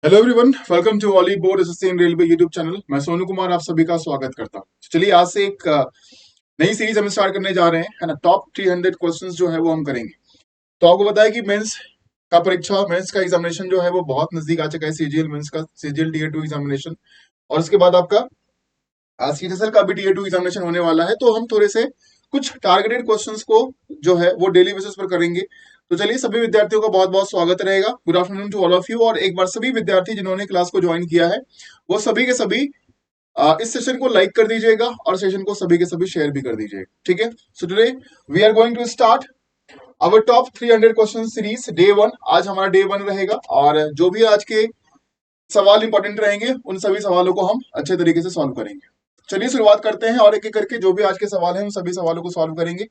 Hello everyone, welcome to Oliveboard SSC in railway YouTube channel. मैं सोनू कुमार आप सभी का स्वागत करता हूं। चलिए आज से एक नई सीरीज हम स्टार्ट करने जा रहे हैं, है ना। टॉप 300 क्वेश्चंस जो है वो हम करेंगे। तो आपको बताया कि मेंस का परीक्षा, मेंस का एग्जामिनेशन जो है वो बहुत नजदीक आ चुका है। सीजीएल मेंस का, सीजीएल टीयर 2 एग्जामिनेशन, और उसके बाद आपका सीएचएसएल का भी टीयर 2 एग्जामिनेशन होने वाला है। तो हम थोड़े से कुछ टारगेटेड क्वेश्चंस को जो है वो डेली बेसिस पर करेंगे। तो चलिए, सभी विद्यार्थियों का बहुत बहुत स्वागत रहेगा। Good afternoon to all of you. और एक बार सभी विद्यार्थी जिन्होंने क्लास को ज्वाइन किया है वो सभी के सभी इस सेशन को लाइक कर दीजिएगा और सेशन को सभी के सभी शेयर भी कर दीजिएगा, ठीक है। So today we are going to start our top 300 question series day 1। आज हमारा डे 1 रहेगा और जो भी आज के सवाल इंपॉर्टेंट रहेंगे उन सभी सवालों को हम अच्छे तरीके से सॉल्व करेंगे। चलिए शुरुआत करते हैं और एक एक करके जो भी आज के सवाल हैं उन सभी सवालों को सॉल्व करेंगे।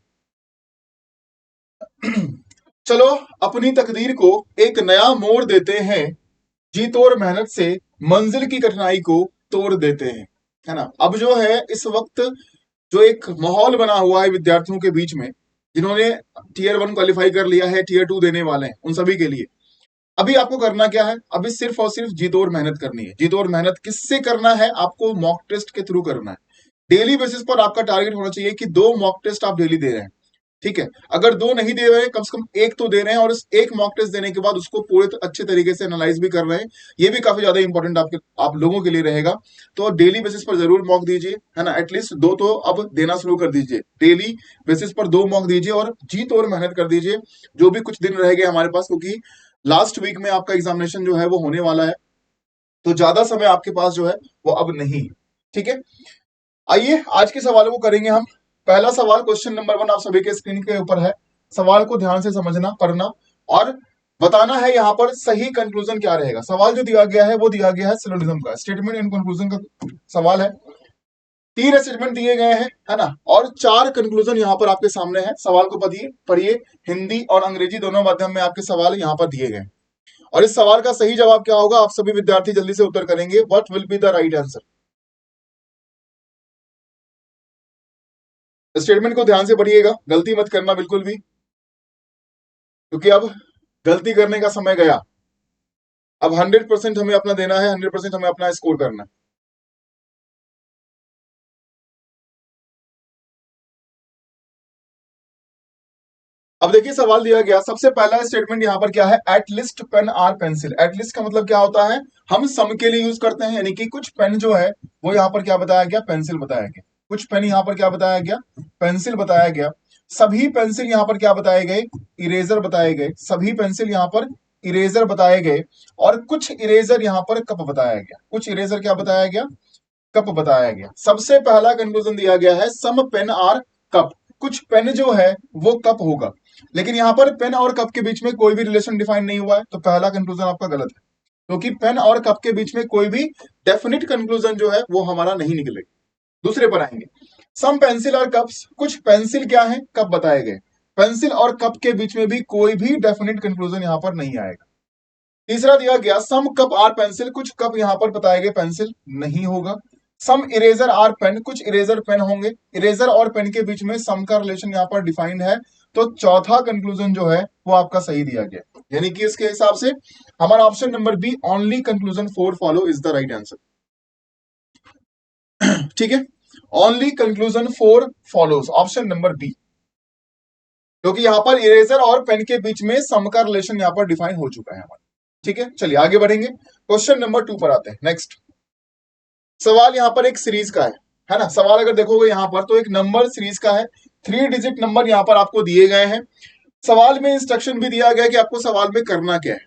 चलो, अपनी तकदीर को एक नया मोड़ देते हैं, जी तोड़ मेहनत से मंजिल की कठिनाई को तोड़ देते हैं, है ना। अब जो है इस वक्त जो एक माहौल बना हुआ है विद्यार्थियों के बीच में, जिन्होंने टीयर 1 क्वालिफाई कर लिया है, टीयर 2 देने वाले हैं, उन सभी के लिए अभी आपको करना क्या है? अभी सिर्फ और सिर्फ जी तोड़ मेहनत करनी है। जी तोड़ मेहनत किससे करना है? आपको मॉक टेस्ट के थ्रू करना है। डेली बेसिस पर आपका टारगेट होना चाहिए कि 2 मॉक टेस्ट आप डेली दे रहे हैं, ठीक है। अगर 2 नहीं दे रहे हैं, कम से कम एक तो दे रहे हैं, और इस एक मॉक टेस्ट देने के बाद उसको पूरे अच्छे तरीके से एनालाइज भी कर रहे हैं। ये भी काफी ज्यादा इंपॉर्टेंट आप लोगों के लिए रहेगा। तो डेली बेसिस पर जरूर मॉक दीजिए, है ना। एटलीस्ट 2 तो अब देना शुरू कर दीजिए। डेली बेसिस पर 2 मॉक दीजिए और जी तोड़ मेहनत कर दीजिए। जो भी कुछ दिन रह गए हमारे पास, क्योंकि लास्ट वीक में आपका एग्जामिनेशन जो है वो होने वाला है, तो ज्यादा समय आपके पास जो है वो अब नहीं है, ठीक है। आइए आज के सवालों को करेंगे हम। पहला सवाल, क्वेश्चन नंबर 1 आप सभी के स्क्रीन के ऊपर है। सवाल को ध्यान से समझना, पढ़ना और बताना है यहाँ पर सही कंक्लूजन क्या रहेगा। सवाल जो दिया गया है वो दिया गया है सिलोजिज्म का, स्टेटमेंट एंड कंक्लूजन का सवाल है। 3 स्टेटमेंट दिए गए हैं, है ना, और 4 कंक्लूजन यहाँ पर आपके सामने है। सवाल को पढ़िए। हिंदी और अंग्रेजी दोनों माध्यम में आपके सवाल यहाँ पर दिए गए। और इस सवाल का सही जवाब क्या होगा, आप सभी विद्यार्थी जल्दी से उत्तर करेंगे। What will be the right answer? Statement को ध्यान से पढ़िएगा, गलती मत करना बिल्कुल भी, क्योंकि अब गलती करने का समय गया। अब 100% हमें अपना देना है, 100% हमें अपना स्कोर करना है। अब देखिए सवाल दिया गया, सबसे पहला स्टेटमेंट यहाँ पर क्या है? At least pen or pencil. At least का मतलब क्या होता है? हम सम के लिए यूज करते हैं, यानी कि कुछ पेन जो है वो यहाँ पर क्या बताया गया? पेंसिल बताया गया। कुछ पेन यहाँ पर क्या बताया गया? पेंसिल बताया गया। सभी पेंसिल यहाँ पर क्या बताए गए? इरेजर बताए गए। सभी पेंसिल यहाँ पर इरेजर बताए गए। और कुछ इरेजर यहाँ पर कप बताया गया। कुछ इरेजर क्या बताया गया? कप बताया गया। सबसे पहला कंक्लूजन दिया गया है सम पेन आर कप। कुछ पेन जो है वो कप होगा, लेकिन यहां पर पेन और कप के बीच में कोई भी रिलेशन डिफाइन नहीं हुआ है, तो पहला कंक्लूजन आपका गलत है, क्योंकि पेन और कप के बीच में कोई भी डेफिनेट कंक्लूजन जो है वो हमारा नहीं निकलेगा। दूसरे पर आएंगे, सम पेंसिल और कप्स। कुछ पेंसिल क्या है? कप बताए गए। पेंसिल और कप के बीच में भी कोई भी डेफिनेट कंक्लूजन यहां पर नहीं आएगा। तीसरा दिया गया सम कप आर पेंसिल। कुछ कप यहां पर बताए गए, पेंसिल नहीं होगा। सम इरेजर आर पेन। कुछ इरेजर पेन होंगे। इरेजर और पेन के बीच में सम का रिलेशन यहां पर डिफाइंड है, तो चौथा कंक्लूजन जो है वो आपका सही दिया गया। यानी कि इसके हिसाब से हमारा option number B, only conclusion 4 follow, is the right answer, ठीक है। Only conclusion 4 follows, option number B, क्योंकि यहां पर इरेजर और पेन के बीच में सम का रिलेशन यहां पर डिफाइन हो चुका है हमारा, ठीक है। चलिए आगे बढ़ेंगे, क्वेश्चन नंबर 2 पर आते हैं। नेक्स्ट सवाल यहाँ पर एक सीरीज का है ना। सवाल अगर देखोगे यहाँ पर तो एक नंबर सीरीज का है। 3 डिजिट नंबर यहाँ पर आपको दिए गए हैं। सवाल में इंस्ट्रक्शन भी दिया गया कि आपको सवाल में करना क्या है।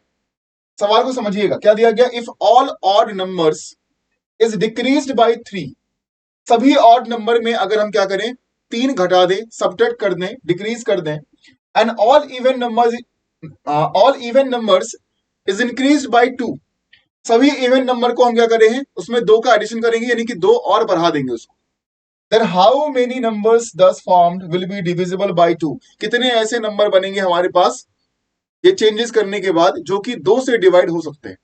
सवाल को समझिएगा, क्या दिया गया? If all odd numbers is decreased bye 3। सभी ऑड नंबर में अगर हम क्या करें? 3 घटा दें, सबट्रैक्ट कर दें, डिक्रीज कर दें। And all even numbers is increased by 2। सभी इवन नंबर को हम क्या करें हैं? उसमें 2 का एडिशन करेंगे, यानी कि 2 और बढ़ा देंगे उसको। Then how many numbers thus formed will be divisible by 2। कितने ऐसे नंबर बनेंगे हमारे पास ये चेंजेस करने के बाद जो कि 2 से डिवाइड हो सकते हैं।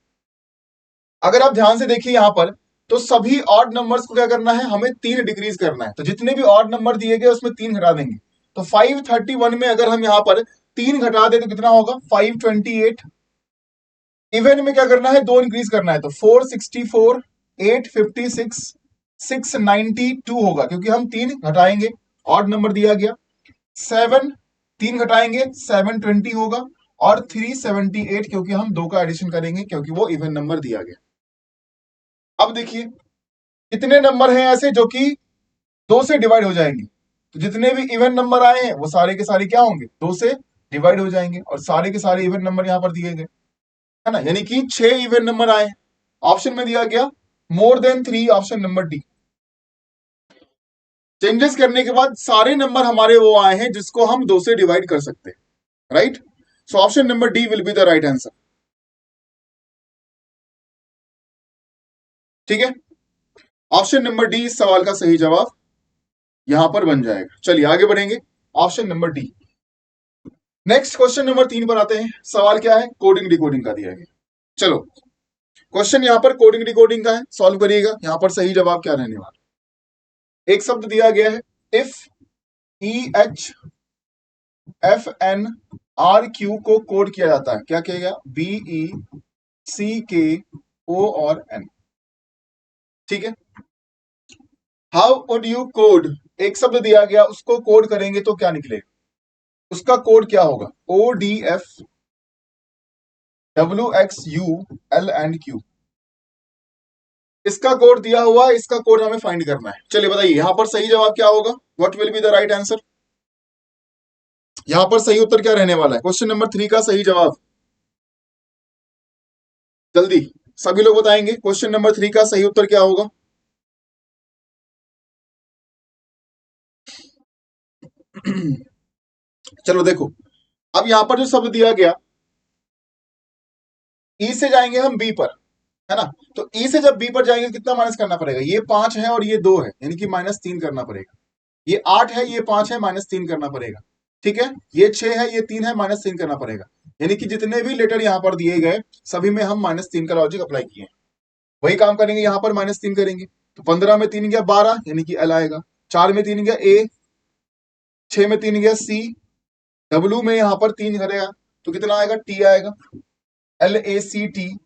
अगर आप ध्यान से देखिए यहां पर, तो सभी ऑड नंबर्स को क्या करना है? हमें 3 डिक्रीज करना है। तो जितने भी ऑड नंबर दिए गए उसमें 3 घटा देंगे। तो 531 में अगर हम यहां पर 3 घटा दें तो कितना होगा? 528। इवन में क्या करना है, 2 इंक्रीज करना है, तो 464, 856, 692 होगा, क्योंकि हम 3 घटाएंगे, ऑड नंबर दिया गया। 7 3 घटाएंगे, 720 होगा, और 378 क्योंकि हम 2 का एडिशन करेंगे, क्योंकि वो इवन नंबर दिया गया। अब देखिए कितने नंबर हैं ऐसे जो कि 2 से डिवाइड हो जाएंगे, तो जितने भी इवन नंबर आए हैं वो सारे के सारे क्या होंगे, 2 से डिवाइड हो जाएंगे, और सारे के सारे इवन नंबर यहां पर दिए गए, है ना, यानी कि 6 इवन नंबर आए। ऑप्शन में दिया गया more than 3, option number D. Changes करने के बाद सारे नंबर हमारे वो आए हैं जिसको हम 2 से डिवाइड कर सकते हैं, right. So option number D will be the right answer. ठीक है, ऑप्शन नंबर डी इस सवाल का सही जवाब यहां पर बन जाएगा। चलिए आगे बढ़ेंगे, option number D. Next question number 3 पर आते हैं। सवाल क्या है, कोडिंग डिकोडिंग का दिया गया। चलो क्वेश्चन यहां पर कोडिंग डिकोडिंग का है, सॉल्व करिएगा। यहां पर सही जवाब क्या रहने वाला, एक शब्द दिया गया है, इफ EHFNRQ को कोड किया जाता है, क्या किया गया, BECKO और N। ठीक है, हाउ वुड यू कोड, एक शब्द दिया गया उसको कोड करेंगे तो क्या निकलेगा, उसका कोड क्या होगा, ODFWXUL&Q। इसका कोड दिया हुआ, इसका कोड हमें फाइंड करना है। चलिए बताइए यहां पर सही जवाब क्या होगा, what will be the right answer. यहां पर सही उत्तर क्या रहने वाला है, क्वेश्चन नंबर 3 का सही जवाब, जल्दी सभी लोग बताएंगे, क्वेश्चन नंबर 3 का सही उत्तर क्या होगा। चलो देखो, अब यहां पर जो शब्द दिया गया, ई से जाएंगे हम बी पर, है ना, तो ई से जब बी पर जाएंगे कितना माइनस करना पड़ेगा, ये 5 है और ये 2 है, यानी कि -3 करना पड़ेगा। ये 8 है, ये 5 है, -3 करना पड़ेगा। ठीक है, ये 6 है, ये 3 है, -3 करना पड़ेगा। यानी कि जितने भी लेटर यहां पर दिए गए सभी में हम -3 का लॉजिक अप्लाई किए, वही काम करेंगे, यहां पर -3 करेंगे, तो 15 में 3 गया 12, यानी कि एल आएगा। 4 में 3 गया ए, 6 में 3 गया सी, डब्ल्यू में यहां पर 3 करेगा तो कितना आएगा, टी आएगा, LACTURI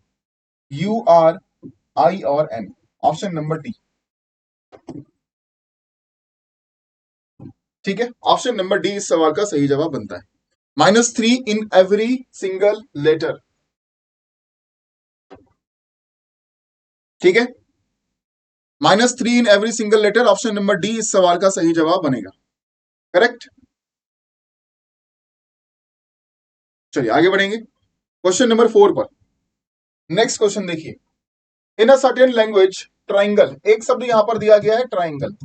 और N, ऑप्शन नंबर डी। ठीक है, ऑप्शन नंबर डी इस सवाल का सही जवाब बनता है। -3 इन एवरी सिंगल लेटर। ठीक है, -3 in every single letter, option number D इस सवाल का सही जवाब बनेगा, करेक्ट। चलिए आगे बढ़ेंगे क्वेश्चन नंबर 4 पर। नेक्स्ट क्वेश्चन देखिए, इन अ सर्टेन लैंग्वेज ट्राइंगल, एक शब्द यहां पर दिया गया है ट्राइंगल।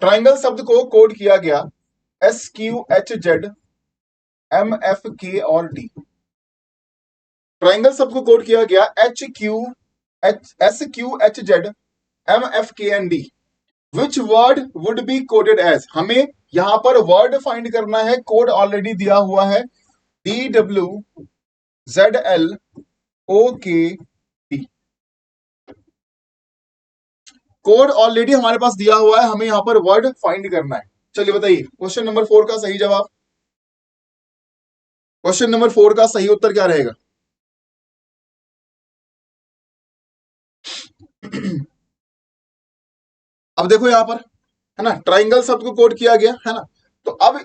ट्राइंगल शब्द को कोड किया गया SQHZ MFK और D। ट्राइंगल शब्द को कोड किया गया SQHZ MFK and D। Which word would be coded as, हमें यहां पर वर्ड फाइंड करना है, कोड ऑलरेडी दिया हुआ है DWZLOKD। कोड ऑलरेडी हमारे पास दिया हुआ है, हमें यहां पर वर्ड फाइंड करना है। चलिए बताइए क्वेश्चन नंबर 4 का सही जवाब, क्वेश्चन नंबर 4 का सही उत्तर क्या रहेगा। अब देखो यहां पर, है ना, ट्राइंगल शब्द को कोड किया गया, है ना, तो अब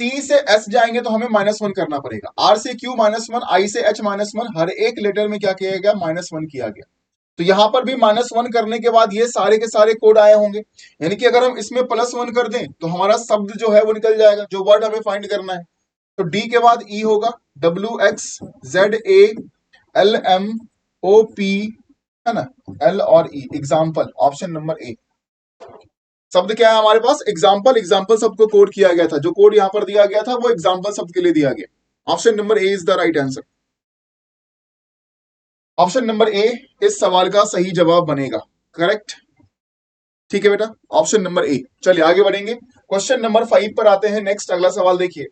टी से एस जाएंगे तो हमें -1 करना पड़ेगा, आर से क्यू -1, आई से एच -1, हर एक लेटर में क्या किया गया, -1 किया गया। तो यहां पर भी -1 करने के बाद ये सारे के सारे कोड आए होंगे, यानी कि अगर हम इसमें +1 कर दें तो हमारा शब्द जो है वो निकल जाएगा, जो वर्ड हमें फाइंड करना है। तो डी के बाद ई होगा, WXZALMOP, है ना, एल और ई, एग्जाम्पल, ऑप्शन नंबर ए। शब्द क्या है हमारे पास, एग्जाम्पल। एग्जाम्पल शब्द को कोड किया गया था, जो कोड यहां पर दिया गया था वो एग्जाम्पल शब्द के लिए दिया गया। Option number A is the right answer. Option number ए इस सवाल का सही जवाब बनेगा, करेक्ट। ठीक है बेटा, ऑप्शन नंबर ए। चलिए आगे बढ़ेंगे, क्वेश्चन नंबर 5 पर आते हैं। नेक्स्ट अगला सवाल देखिए,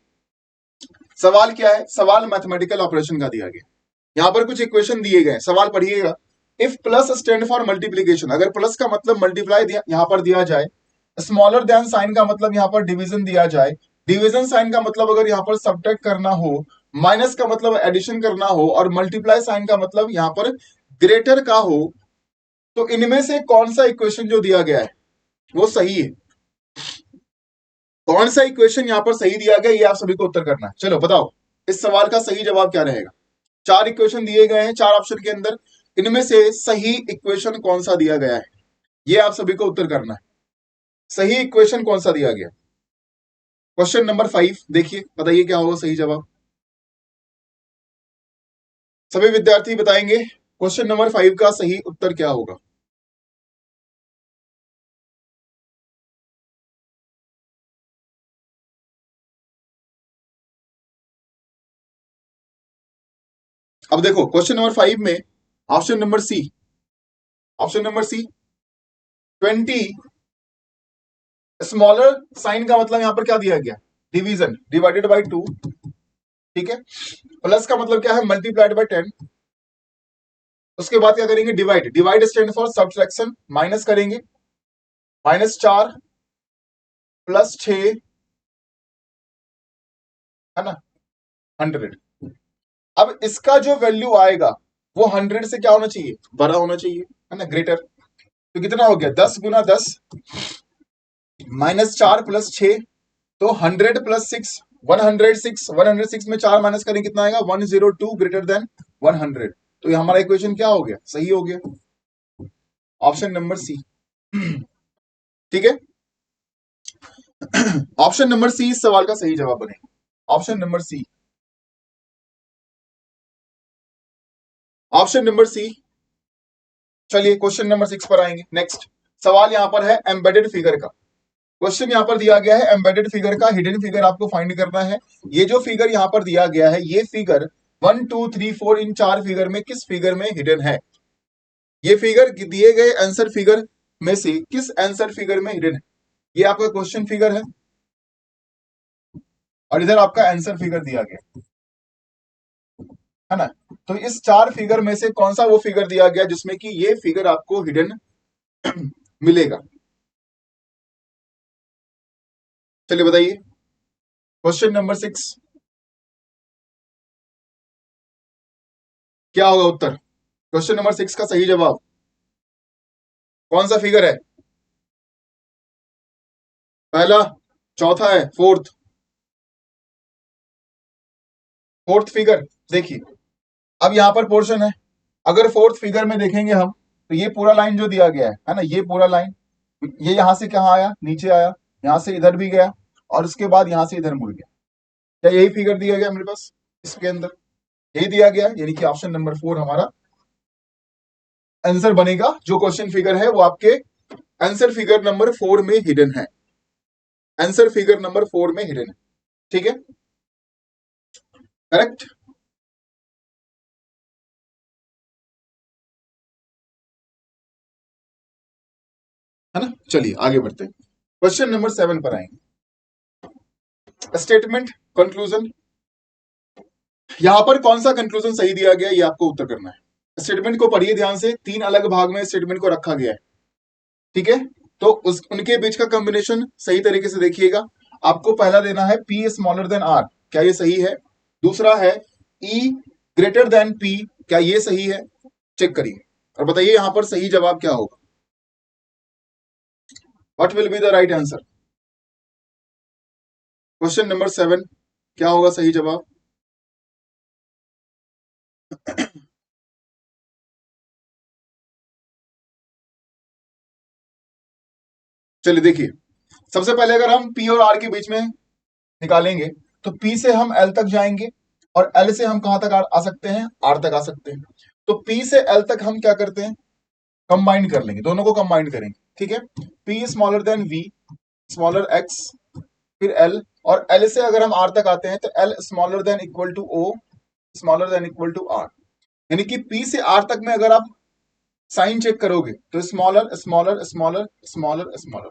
सवाल क्या है, सवाल मैथमेटिकल ऑपरेशन का दिया गया। यहां पर कुछ इक्वेशन दिए गए, सवाल पढ़िएगा। If plus stand for multiplication, अगर प्लस का मतलब मल्टीप्लाई यहां पर दिया जाए, स्मॉलर देन साइन का मतलब यहां पर डिवीजन दिया जाए, डिवीजन साइन का मतलब अगर यहां पर सब्ट्रैक्ट करना हो, माइनस का मतलब एडिशन करना हो और मल्टीप्लाई साइन का मतलब यहां पर ग्रेटर का हो, तो इनमें से कौन सा इक्वेशन जो दिया गया है वो सही है? कौन सा इक्वेशन यहां पर सही दिया गया, ये आप सभी को उत्तर करना है। चलो बताओ, इस सवाल का सही जवाब क्या रहेगा? चार इक्वेशन दिए गए हैं, चार ऑप्शन के अंदर, इनमें से सही इक्वेशन कौन सा दिया गया है, ये आप सभी को उत्तर करना है। सही इक्वेशन कौन सा दिया गया? क्वेश्चन नंबर 5 देखिए, बताइए क्या होगा सही जवाब। सभी विद्यार्थी बताएंगे क्वेश्चन नंबर 5 का सही उत्तर क्या होगा। अब देखो क्वेश्चन नंबर 5 में option number C, option number C 20, smaller sign का मतलब यहां पर क्या दिया गया? डिवीजन, डिवाइडेड बाई 2, ठीक है। प्लस का मतलब क्या है? Multiplied by 10। उसके बाद क्या करेंगे? Divide, divide stand for subtraction, minus करेंगे, -4 +6, है ना, 100। अब इसका जो वैल्यू आएगा वो 100 से क्या होना चाहिए? बड़ा होना चाहिए, है ना, ग्रेटर। तो कितना हो गया? 10 गुना 10 -4 +6, तो 100 + 6, 106। 106 में 4 माइनस करें कितना आएगा? 102 ग्रेटर देन 100। तो ये हमारा इक्वेशन क्या हो गया? सही हो गया, ऑप्शन नंबर सी। ठीक है, ऑप्शन नंबर सी इस सवाल का सही जवाब बनेगा, option number C, option number C. चलिए क्वेश्चन नंबर 6 पर आएंगे। नेक्स्ट सवाल यहां पर है एम्बेडेड फिगर का। क्वेश्चन यहां पर दिया गया है एम्बेडेड फिगर का, हिडन फिगर आपको फाइंड करना है। ये जो फिगर यहां पर दिया गया है, ये फिगर 1 2 3 4 इन चार फिगर में किस फिगर में हिडन है? ये फिगर दिए गए आंसर फिगर में से किस आंसर फिगर में हिडन है? ये आपका क्वेश्चन फिगर है और इधर आपका आंसर फिगर दिया गया है ना। तो इस चार फिगर में से कौन सा वो फिगर दिया गया जिसमें कि ये फिगर आपको हिडन मिलेगा? चलिए बताइए, क्वेश्चन नंबर 6 क्या होगा उत्तर? क्वेश्चन नंबर 6 का सही जवाब कौन सा फिगर है? पहला, चौथा है, फोर्थ? फोर्थ फिगर देखिए, अब यहां पर पोर्शन है। अगर फोर्थ फिगर में देखेंगे हम, तो ये पूरा लाइन जो दिया गया है ना, ये पूरा लाइन, ये यहां से कहां आया? नीचे आया, यहां से इधर भी गया और उसके बाद यहां से इधर मुड़ गया। क्या यही फिगर दिया गया मेरे पास इसके अंदर? यही दिया गया, यानी कि ऑप्शन नंबर 4 हमारा आंसर बनेगा। जो क्वेश्चन फिगर है वो आपके आंसर फिगर नंबर 4 में हिडन है, आंसर फिगर नंबर 4 में हिडन है। ठीक है, करेक्ट। है ना, चलिए आगे बढ़ते हैं, क्वेश्चन नंबर 7 पर आएंगे। स्टेटमेंट कंक्लूजन, यहां पर कौन सा कंक्लूजन सही दिया गया ये आपको उत्तर करना है। स्टेटमेंट को पढ़िए ध्यान से, तीन अलग भाग में स्टेटमेंट को रखा गया है, ठीक है। तो उनके बीच का कॉम्बिनेशन सही तरीके से देखिएगा। आपको पहला देना है P स्मॉलर देन R, क्या ये सही है? दूसरा है E ग्रेटर देन P, क्या ये सही है? चेक करिए और बताइए यहां पर सही जवाब क्या होगा। What will be the right answer? Question number 7 क्या होगा सही जवाब? चलिए देखिए, सबसे पहले अगर हम P और R के बीच में निकालेंगे तो P से हम L तक जाएंगे और L से हम कहां तक आ सकते हैं? R तक आ सकते हैं। तो P से L तक हम क्या करते हैं? कंबाइन कर लेंगे, दोनों को कंबाइन करेंगे, ठीक है। P smaller than V smaller x, फिर L, और L से अगर हम R तक आते हैं तो L smaller than equal to O smaller than equal to R। यानी कि P से R तक में अगर आप साइन चेक करोगे तो smaller smaller smaller smaller smaller,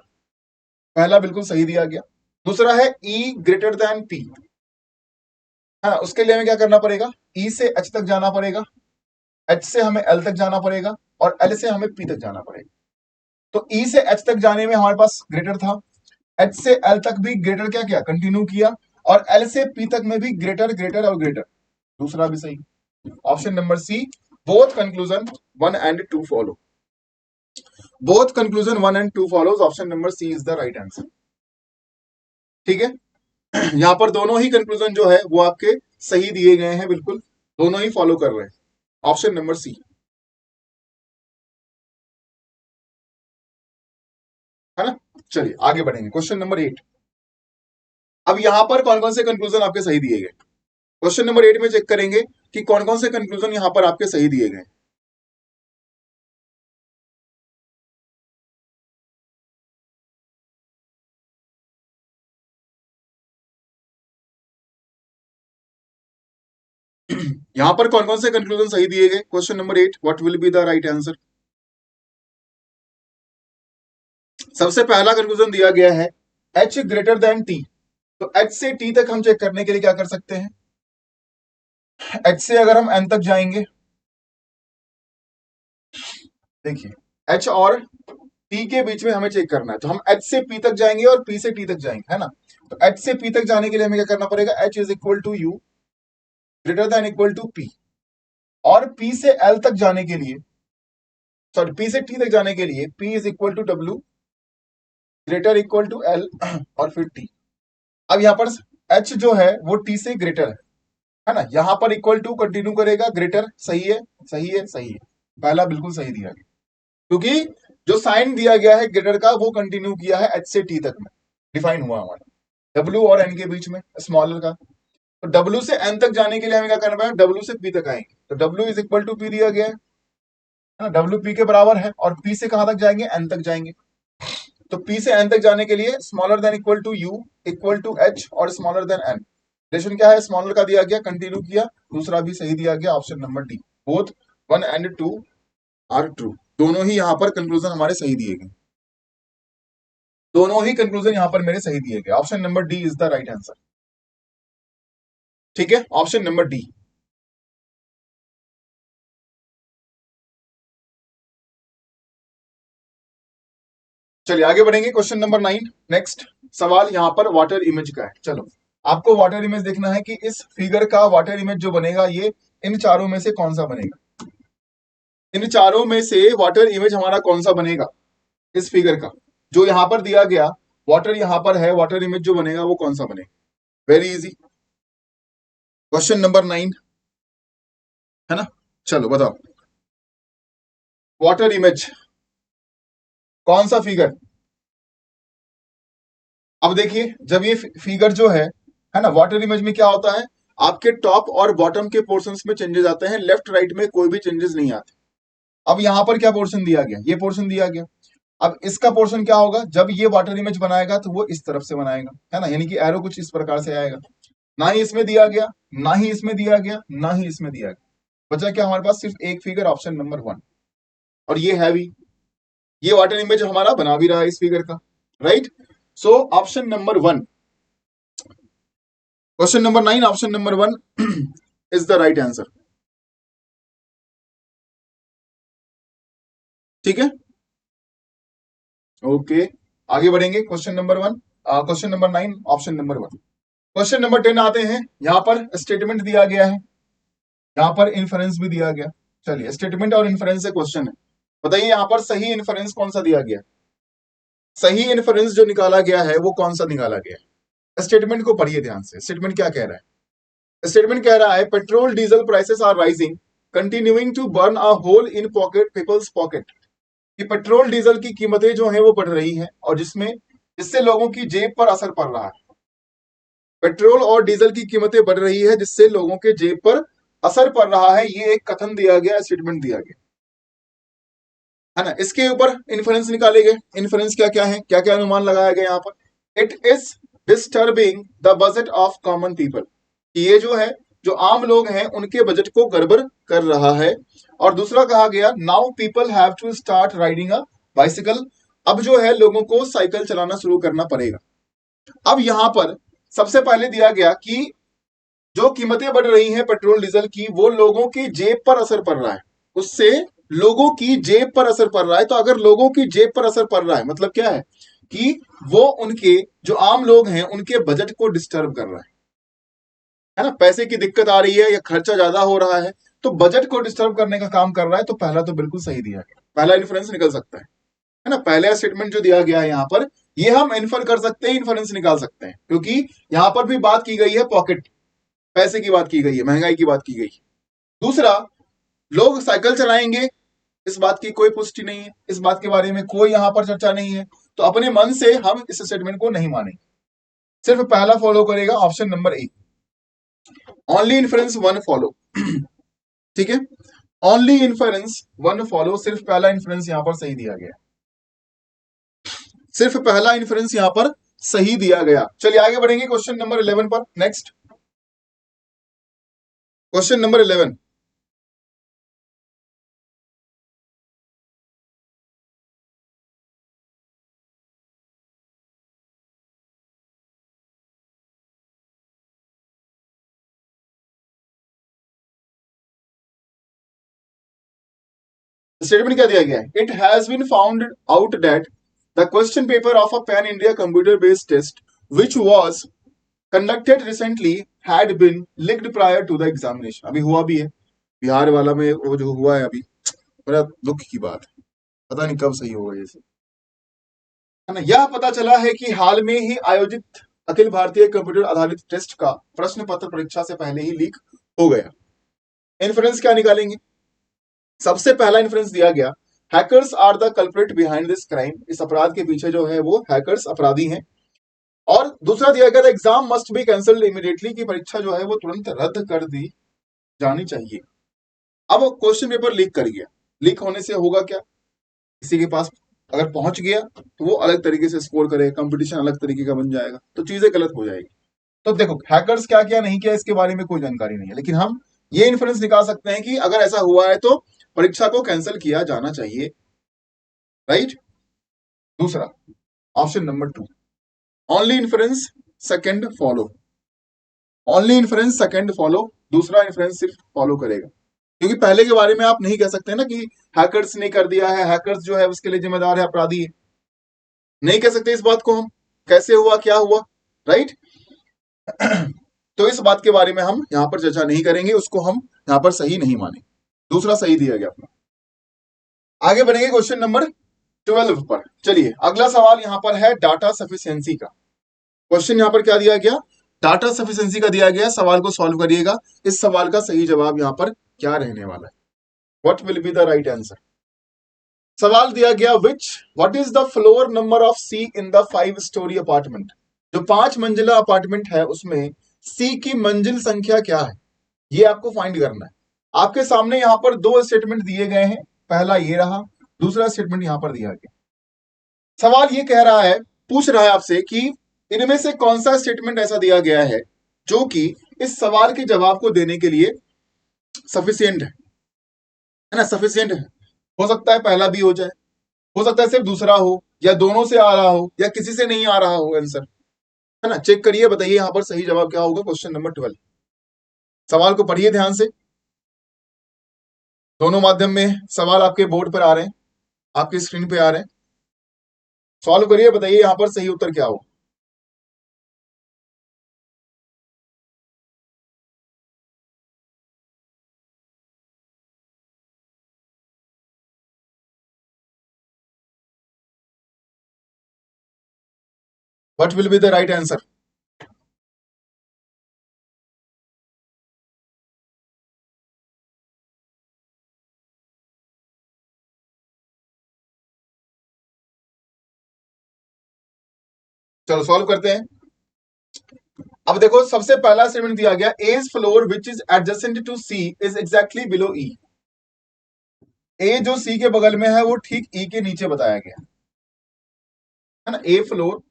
पहला बिल्कुल सही दिया गया। दूसरा है E ग्रेटर देन P, है ना, उसके लिए हमें क्या करना पड़ेगा? E से H तक जाना पड़ेगा, H से हमें L तक जाना पड़ेगा और L से हमें P तक जाना पड़ेगा। तो E से H तक जाने में हमारे पास ग्रेटर था, H से L तक भी ग्रेटर क्या किया? कंटिन्यू किया, और एल से पी तक में भी ग्रेटर ग्रेटर और ग्रेटर, दूसरा भी सही। Option number C, both conclusion 1 and 2 follow, both conclusion 1 and 2 follows, option number C is the right answer. ठीक है, यहां पर दोनों ही कंक्लूजन जो है वो आपके सही दिए गए हैं, बिल्कुल दोनों ही फॉलो कर रहे हैं, ऑप्शन नंबर सी, है ना। चलिए आगे बढ़ेंगे, क्वेश्चन नंबर 8। अब यहां पर कौन कौन से कंक्लूजन आपके सही दिए गए, क्वेश्चन नंबर 8 में चेक करेंगे कि कौन कौन से कंक्लूजन यहां पर आपके सही दिए गए। यहां पर कौन कौन से कंक्लूजन सही दिए गए, question number 8, what will be the right answer. सबसे पहला कंक्लूजन दिया गया है h ग्रेटर देन t, तो h से t तक हम चेक करने के लिए क्या कर सकते हैं, h से अगर हम n तक जाएंगे, देखिए h और t के बीच में हमें चेक करना है, तो हम h से p तक जाएंगे और p से t तक जाएंगे, है ना। तो h से p तक जाने के लिए हमें क्या करना पड़ेगा, h is equal to U greater than equal to p, और p से l तक जाने के लिए, सॉरी p से t तक जाने के लिए p is equal to w greater equal to l और फिर t। अब यहाँ पर h जो है वो t से ग्रेटर है ना, यहां पर इक्वल टू कंटिन्यू करेगा, ग्रेटर सही है, सही है, सही है, पहला बिल्कुल सही दिया गया, क्योंकि जो साइन दिया गया है ग्रेटर का वो कंटिन्यू किया है h से t तक में, डिफाइन हुआ हमारा w और n के बीच में स्मॉलर का। तो w से n तक जाने के लिए हमें क्या करना है, w से p तक आएंगे, तो w is equal to p दिया गया है ना, w p के बराबर है, और p से कहां तक जाएंगे, n तक जाएंगे। तो p से n तक जाने के लिए smaller than equal to u equal to h और स्मॉलर देन n, रिलेशन क्या है, स्मॉलर का दिया गया, कंटिन्यू किया, दूसरा भी सही दिया गया, option number D, both 1 and 2 are true, दोनों ही यहां पर कंक्लूजन हमारे सही दिए गए, दोनों ही कंक्लूजन यहां पर मेरे सही दिए गए, option number D is the right answer. ठीक है, ऑप्शन नंबर डी। चलिए आगे बढ़ेंगे, क्वेश्चन नंबर 9, नेक्स्ट सवाल यहां पर वाटर इमेज का है। चलो आपको वाटर इमेज देखना है कि इस फिगर का वाटर इमेज जो बनेगा ये इन चारों में से कौन सा बनेगा, इन चारों में से वाटर इमेज हमारा कौन सा बनेगा इस फिगर का, जो यहां पर दिया गया वाटर यहां पर है, वाटर इमेज जो बनेगा वो कौन सा बनेगा, वेरी इजी, क्वेश्चन नंबर 9, है ना। चलो बताओ, वाटर इमेज कौन सा फिगर। अब देखिए जब ये फिगर जो है ना, वाटर इमेज में क्या होता है, आपके टॉप और बॉटम के पोर्शंस में चेंजेस आते हैं, लेफ्ट राइट में कोई भी चेंजेस नहीं आते। अब यहां पर क्या पोर्शन दिया गया, ये पोर्शन दिया गया, अब इसका पोर्शन क्या होगा, जब ये वाटर इमेज बनाएगा तो वो इस तरफ से बनाएगा, है ना, यानी कि एरो कुछ इस प्रकार से आएगा, ना ही इसमें दिया गया, ना ही इसमें दिया गया, ना ही इसमें दिया गया, बचा क्या हमारे पास, सिर्फ एक फिगर, ऑप्शन नंबर 1, और ये है भी, ये वाटर इमेज हमारा बना भी रहा है इस फिगर का, right. So option number 1, question number 9, option number 1 is the right answer. ठीक है, ओके आगे बढ़ेंगे, question number 1, question number 9 option number 1। Question number 10 आते हैं, यहां पर स्टेटमेंट दिया गया है, यहां पर इन्फरेंस भी दिया गया। चलिए स्टेटमेंट और इन्फरेंस से क्वेश्चन है, बताइए यहां पर सही इन्फरेंस कौन सा दिया गया, सही इन्फरेंस जो निकाला गया है वो कौन सा निकाला गया है। स्टेटमेंट को पढ़िए ध्यान से, स्टेटमेंट क्या कह रहा है, स्टेटमेंट कह रहा है petrol diesel prices are rising continuing to burn a hole in pocket people's pocket, कि पेट्रोल डीजल की कीमतें जो है वो बढ़ रही है और जिससे लोगों की जेब पर असर पड़ रहा है, पेट्रोल और डीजल की कीमतें बढ़ रही है जिससे लोगों के जेब पर असर पड़ रहा है, ये एक कथन दिया गया, स्टेटमेंट दिया गया, है ना। इसके ऊपर इन्फ्रेंस निकाले गए, इन्फ्रेंस क्या क्या है, क्या क्या अनुमान लगाया गया यहाँ पर, it is disturbing the budget of common people, ये जो है जो आम लोग हैं उनके बजट को गड़बड़ कर रहा है। और दूसरा कहा गया now people have to start riding a bicycle, अब जो है लोगों को साइकिल चलाना शुरू करना पड़ेगा। अब यहां पर सबसे पहले दिया गया कि जो कीमतें बढ़ रही हैं पेट्रोल डीजल की वो लोगों की जेब पर असर पड़ रहा है, उससे लोगों की जेब पर असर पड़ रहा है। तो अगर लोगों की जेब पर असर पड़ रहा है मतलब क्या है कि वो उनके जो आम लोग हैं उनके बजट को डिस्टर्ब कर रहा है, है ना, पैसे की दिक्कत आ रही है या खर्चा ज्यादा हो रहा है तो बजट को डिस्टर्ब करने का काम कर रहा है, तो पहला तो बिल्कुल सही दिया गया, पहला इन्फ्रेंस निकल सकता है ना। पहला स्टेटमेंट जो दिया गया है यहाँ पर, ये हम इन्फर कर सकते हैं, इन्फ्रेंस निकाल सकते हैं, क्योंकि यहां पर भी बात की गई है पॉकेट, पैसे की बात की गई है, महंगाई की बात की गई। दूसरा, लोग साइकिल चलाएंगे, इस बात की कोई पुष्टि नहीं है, इस बात के बारे में कोई यहां पर चर्चा नहीं है, तो अपने मन से हम इस स्टेटमेंट को नहीं मानेंगे, सिर्फ पहला फॉलो करेगा, ऑप्शन नंबर ए, ओनली इन्फ्रेंस वन फॉलो। ठीक है, ओनली इन्फ्रेंस वन फॉलो, सिर्फ पहला इन्फ्रेंस यहां पर सही दिया गया, सिर्फ पहला इन्फ्रेंस यहां पर सही दिया गया। चलिए आगे बढ़ेंगे क्वेश्चन नंबर 11 पर। नेक्स्ट क्वेश्चन नंबर 11, स्टेटमेंट क्या दिया गया है, it has been found out that the question paper of a pan India computer based test which was conducted recently had been leaked prior to the examination. अभी हुआ भी है, बिहार वाला में वो जो हुआ है अभी, बड़ा दुख की बात है, पता नहीं कब सही होगा ये सब, है ना। यह पता चला है कि हाल में ही आयोजित अखिल भारतीय कंप्यूटर आधारित टेस्ट का प्रश्न पत्र परीक्षा से पहले ही लीक हो गया। इन्फ्रेंस क्या निकालेंगे, सबसे पहला इन्फ्रेंस दिया गया, hackers are the culprit behind this crime, इस अपराध के पीछे जो है वो हैकर्स अपराधी हैं। और दूसरा दिया गया, exam must be cancelled immediately, की परीक्षा जो है वो तुरंत रद्द कर दी जानी चाहिए। अब क्वेश्चन पेपर लीक कर गया, लीक होने से होगा क्या, किसी के पास अगर पहुंच गया तो वो अलग तरीके से स्कोर करेगा, कंपटीशन अलग तरीके का बन जाएगा, तो चीजें गलत हो जाएगी। तो देखो, हैकर्स क्या क्या नहीं किया इसके बारे में कोई जानकारी नहीं है, लेकिन हम ये इन्फ्रेंस निकाल सकते हैं कि अगर ऐसा हुआ है तो परीक्षा को कैंसिल किया जाना चाहिए, राइट। दूसरा, option number 2, only inference second follow, only inference second follow, दूसरा इन्फ्रेंस सिर्फ फॉलो करेगा, क्योंकि पहले के बारे में आप नहीं कह सकते ना कि हैकर्स ने कर दिया है, हैकर्स जो है उसके लिए जिम्मेदार है, अपराधी है, नहीं कह सकते इस बात को हम, कैसे हुआ क्या हुआ, राइट। तो इस बात के बारे में हम यहां पर चर्चा नहीं करेंगे, उसको हम यहां पर सही नहीं माने, दूसरा सही दिया गया अपना। आगे बढ़ेंगे क्वेश्चन नंबर 12 पर। चलिए अगला सवाल यहां पर है डाटा सफिशियंसी का। क्वेश्चन यहां पर क्या दिया गया, डाटा सफिशियंसी का दिया गया, सवाल को सॉल्व करिएगा, इस सवाल का सही जवाब यहां पर क्या रहने वाला है, what will be the right answer. सवाल दिया गया, which what is the floor number of C in the 5 storey apartment, जो 5 मंजिला अपार्टमेंट है उसमें सी की मंजिल संख्या क्या है, ये आपको फाइंड करना है। आपके सामने यहां पर दो स्टेटमेंट दिए गए हैं, पहला ये रहा, दूसरा स्टेटमेंट यहां पर दिया गया। सवाल ये कह रहा है, पूछ रहा है आपसे कि इनमें से कौन सा स्टेटमेंट ऐसा दिया गया है जो कि इस सवाल के जवाब को देने के लिए सफिशियंट है ना, सफिशियंट है। हो सकता है पहला भी हो जाए, हो सकता है सिर्फ दूसरा हो, या दोनों से आ रहा हो, या किसी से नहीं आ रहा हो आंसर, है ना। चेक करिए, बताइए यहां पर सही जवाब क्या होगा। क्वेश्चन नंबर 12, सवाल को पढ़िए ध्यान से, दोनों माध्यम में सवाल आपके बोर्ड पर आ रहे हैं, आपकी स्क्रीन पे आ रहे हैं, सॉल्व करिए, बताइए यहां पर सही उत्तर क्या हो। What will be the right answer. चलो सॉल्व करते हैं। अब देखो, सबसे पहला स्टेटमेंट दिया गया, E's floor which is adjacent to C is exactly below E, A जो सी के बगल में है वो ठीक ई के नीचे बताया गया है ना। ए फ्लोर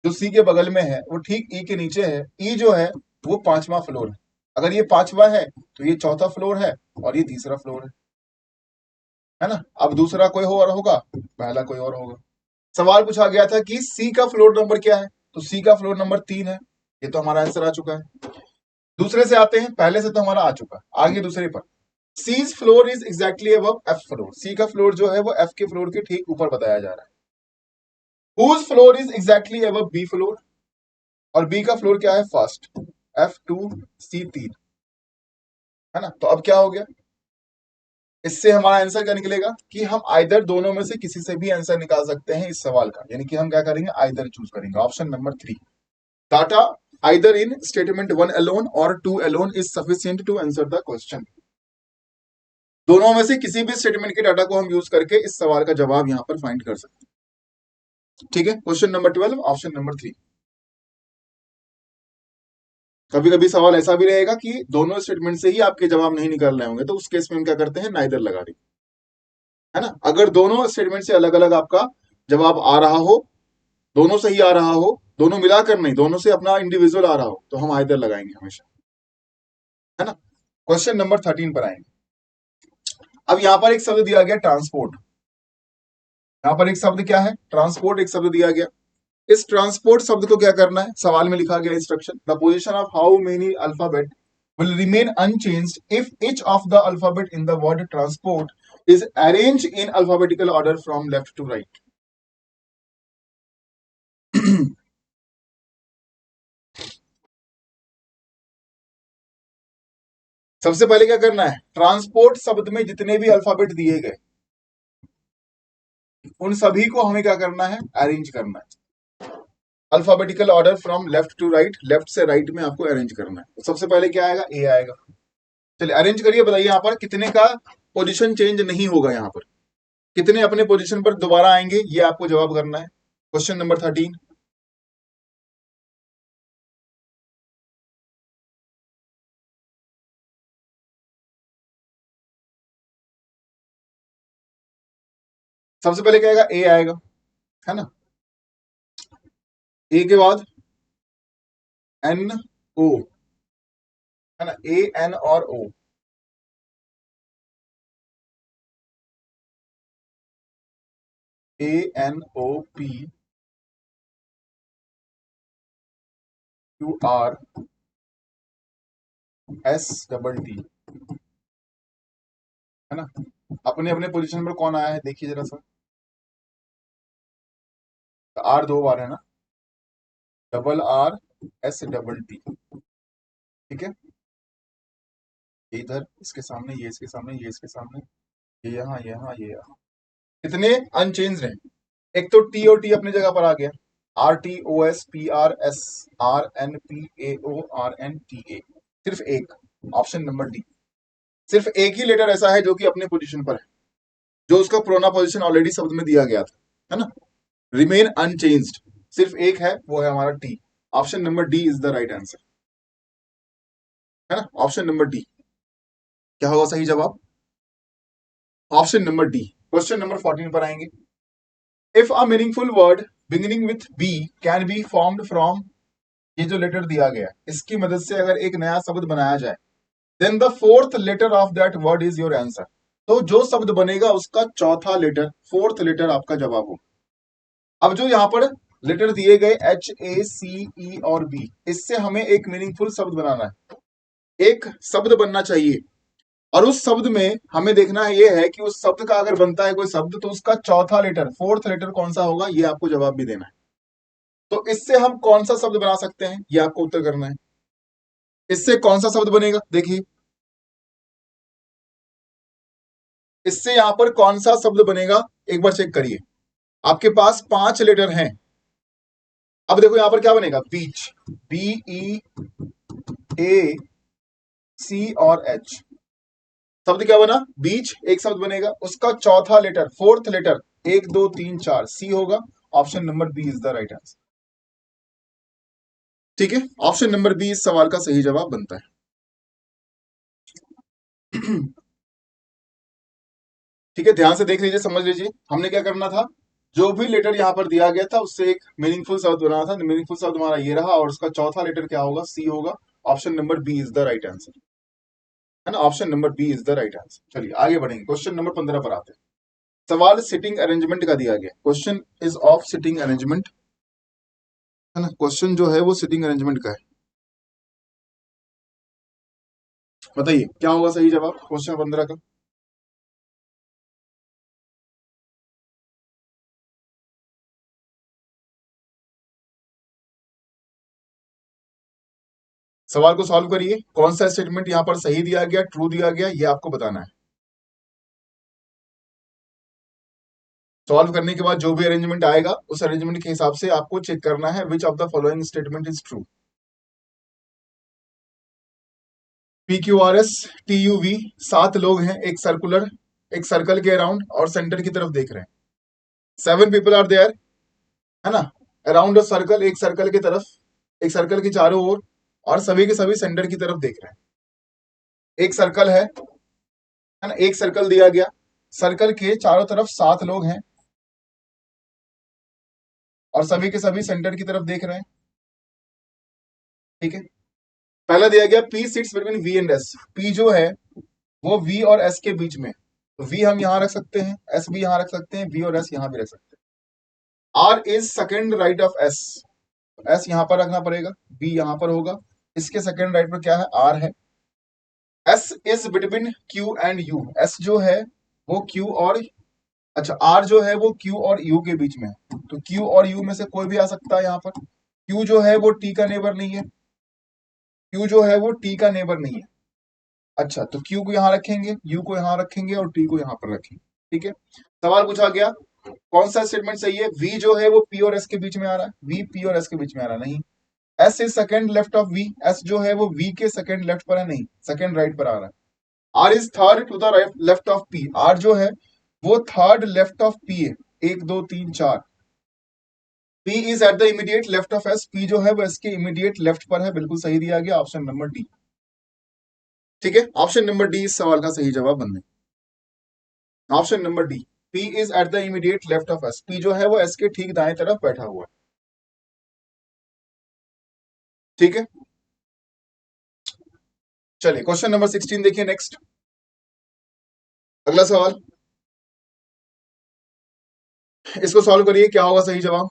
जो सी के बगल में है वो ठीक ई के नीचे है, ई जो है वो 5वां फ्लोर है, अगर ये 5वां है तो ये चौथा फ्लोर है और ये तीसरा फ्लोर है ना। अब दूसरा कोई और होगा, पहला कोई और होगा। सवाल पूछा गया था कि सी का फ्लोर नंबर क्या है, तो सी का फ्लोर नंबर 3 है, ये तो हमारा आंसर आ चुका है। दूसरे से आते हैं, पहले से तो हमारा आ चुका है, आगे दूसरे पर, C's floor is exactly above F floor, C का फ्लोर जो है वो एफ के फ्लोर के ठीक ऊपर बताया जा रहा है। whose floor is exactly above B floor, और बी का फ्लोर क्या है, फर्स्ट, F2 C3, है ना। तो अब क्या हो गया, इससे हमारा आंसर क्या निकलेगा कि हम आइदर दोनों में से किसी से भी आंसर निकाल सकते हैं इस सवाल का, यानी कि हम क्या करेंगे, आइदर चूज करेंगे, option number 3, data either in statement 1 alone और 2 alone is sufficient to answer the question. दोनों में से किसी भी स्टेटमेंट के डाटा को हम यूज करके इस सवाल का जवाब यहां पर फाइंड कर सकते हैं। ठीक है, क्वेश्चन नंबर 12, ऑप्शन नंबर 3। कभी कभी सवाल ऐसा भी रहेगा कि दोनों स्टेटमेंट से ही आपके जवाब नहीं निकल रहे होंगे, तो उस केस में हम क्या करते हैं, नाइदर लगा देंगे, है ना। अगर दोनों स्टेटमेंट से अलग अलग आपका जवाब आ रहा हो, दोनों सही आ रहा हो, दोनों मिलाकर नहीं, दोनों से अपना इंडिविजुअल आ रहा हो, तो हम आइदर लगाएंगे हमेशा, है ना। क्वेश्चन नंबर 13 पर आएंगे। अब यहां पर एक शब्द दिया गया ट्रांसपोर्ट, यहां पर एक शब्द क्या है, ट्रांसपोर्ट एक शब्द दिया गया। इस ट्रांसपोर्ट शब्द को क्या करना है, सवाल में लिखा गया instruction, the position of how many alphabet will remain unchanged if each of the alphabet in the word transport is arranged in alphabetical order from left to right. सबसे पहले क्या करना है, ट्रांसपोर्ट शब्द में जितने भी अल्फाबेट दिए गए उन सभी को हमें क्या करना है, अरेंज करना है, alphabetical order from left to right, left से राइट में आपको अरेंज करना है। तो सबसे पहले क्या आएगा, ए आएगा। चलिए अरेंज करिए, बताइए यहाँ पर कितने का पोजीशन चेंज नहीं होगा, यहाँ पर कितने अपने पोजीशन पर दोबारा आएंगे, ये आपको जवाब करना है। क्वेश्चन नंबर 13, सबसे पहले क्या आएगा, ए आएगा, है ना। ए के बाद एन ओ, है ना, ए एन और O, A N O P Q R S double T, है ना। अपने अपने पोजीशन पर कौन आया है देखिए जरा सा, आर दो बार है ना, double R S double T, ठीक है। ये इधर इसके सामने, ये इसके सामने, ये इसके सामने, ये यहाँ, ये यहाँ, ये यहाँ, कितने अनचेंज हैं। एक तो टी और टी अपनी जगह पर आ गया, R T O S P R S R N P A O R N T A, सिर्फ एक, ऑप्शन नंबर डी, सिर्फ एक ही लेटर ऐसा है जो कि अपने पोजीशन पर है, जो उसका पुराना पोजीशन ऑलरेडी शब्द में दिया गया था, है ना, रिमेन अनचेंज्ड, सिर्फ एक है, वो है हमारा T. Option number D is the right answer, है ना, ऑप्शन नंबर डी। क्या होगा सही जवाब, option number D. Question number 14 पर आएंगे। If a meaningful word beginning with B can be formed from, ये जो लेटर दिया गया इसकी मदद से अगर एक नया शब्द बनाया जाए, then the fourth letter of that word is your answer, तो जो शब्द बनेगा उसका चौथा लेटर, फोर्थ लेटर आपका जवाब हो। अब जो यहाँ पर लेटर दिए गए एच ए सी ई और बी, इससे हमें एक मीनिंगफुल शब्द बनाना है, एक शब्द बनना चाहिए, और उस शब्द में हमें देखना है ये है कि उस शब्द का अगर बनता है कोई शब्द, तो उसका चौथा लेटर, फोर्थ लेटर कौन सा होगा, ये आपको जवाब भी देना है। तो इससे हम कौन सा शब्द बना सकते हैं, ये आपको उत्तर करना है। इससे कौन सा शब्द बनेगा, देखिए इससे यहां पर कौन सा शब्द बनेगा, एक बार चेक करिए। आपके पास 5 लेटर हैं, अब देखो यहां पर क्या बनेगा, बीच, बी ई ए सी और एच, शब्द क्या बना, बीच, एक शब्द बनेगा, उसका चौथा लेटर, फोर्थ लेटर, 1 2 3 4 सी होगा, option number B is the right answer. ठीक है, ऑप्शन नंबर बी इस सवाल का सही जवाब बनता है। ठीक है, ध्यान से देख लीजिए, समझ लीजिए, हमने क्या करना था, जो भी लेटर यहां पर दिया गया था उससे एक मीनिंगफुल शब्द बनाना था, मीनिंगफुल शब्द हमारा ये रहा, और उसका चौथा लेटर क्या होगा, सी होगा, option number B is the right answer, है ना, option number B is the right answer. चलिए आगे बढ़ेंगे, क्वेश्चन नंबर 15 पर आते हैं। सवाल सिटिंग अरेंजमेंट का दिया गया, question is of sitting arrangement, है ना, क्वेश्चन जो है वो सिटिंग अरेंजमेंट का है। बताइए क्या होगा सही जवाब क्वेश्चन 15 का। सवाल को सॉल्व करिए, कौन सा स्टेटमेंट यहां पर सही दिया गया, ट्रू दिया गया, ये आपको बताना है। सॉल्व करने के बाद जो भी अरेंजमेंट आएगा उस अरेंजमेंट के हिसाब से आपको चेक करना है which of the following statement is true. PQRS TUV 7 लोग हैं एक सर्कल के अराउंड और सेंटर की तरफ देख रहे हैं। 7 पीपल आर देयर, है ना, अराउंड अ सर्कल, एक सर्कल की तरफ, एक सर्कल के चारों ओर, और सभी के सभी सेंटर की तरफ देख रहे हैं। एक सर्कल है ना, एक सर्कल दिया गया, सर्कल के चारों तरफ 7 लोग हैं और सभी के सभी सेंटर की तरफ देख रहे हैं। ठीक है, पहला दिया गया P sits between V and S। P जो है वो V और S के बीच में, तो V हम यहां रख सकते हैं, S भी यहां रख सकते हैं, V और S यहां भी रख सकते हैं। R is second right of S, S यहां पर रखना पड़ेगा, B यहां पर होगा, इसके सेकेंड राइट पर क्या है, R है। S is between Q and U, S जो है वो Q और, अच्छा R जो है वो Q और U के बीच में है, तो Q और U में से कोई भी आ सकता है यहाँ पर। Q जो है वो T का नेबर नहीं है, Q जो है वो T का नेबर नहीं है। अच्छा, तो Q को यहाँ रखेंगे, U को यहाँ रखेंगे और T को यहाँ पर रखेंगे। ठीक है, सवाल पूछा गया कौन सा स्टेटमेंट सही है। V जो है वो P और S के बीच में आ रहा है, V P और S के बीच में आ रहा है, नहीं। S is second left of V, S जो है वो V के सेकेंड लेफ्ट पर है, नहीं, सेकेंड राइट पर आ रहा है। R is third to the left of P, R जो है वो थर्ड लेफ्ट ऑफ P है, 1 2 3 4। P is at the immediate left of S, P जो है वो S के इमीडिएट लेफ्ट पर है, बिल्कुल सही दिया गया, ऑप्शन नंबर डी। ठीक है, ऑप्शन नंबर डी इस सवाल का सही जवाब बनने, option number D, P is at the immediate left of S, P जो है वो S के ठीक दाएं तरफ बैठा हुआ है। ठीक है, चलिए क्वेश्चन नंबर 16 देखिए नेक्स्ट, अगला सवाल, इसको सॉल्व करिए, क्या होगा सही जवाब।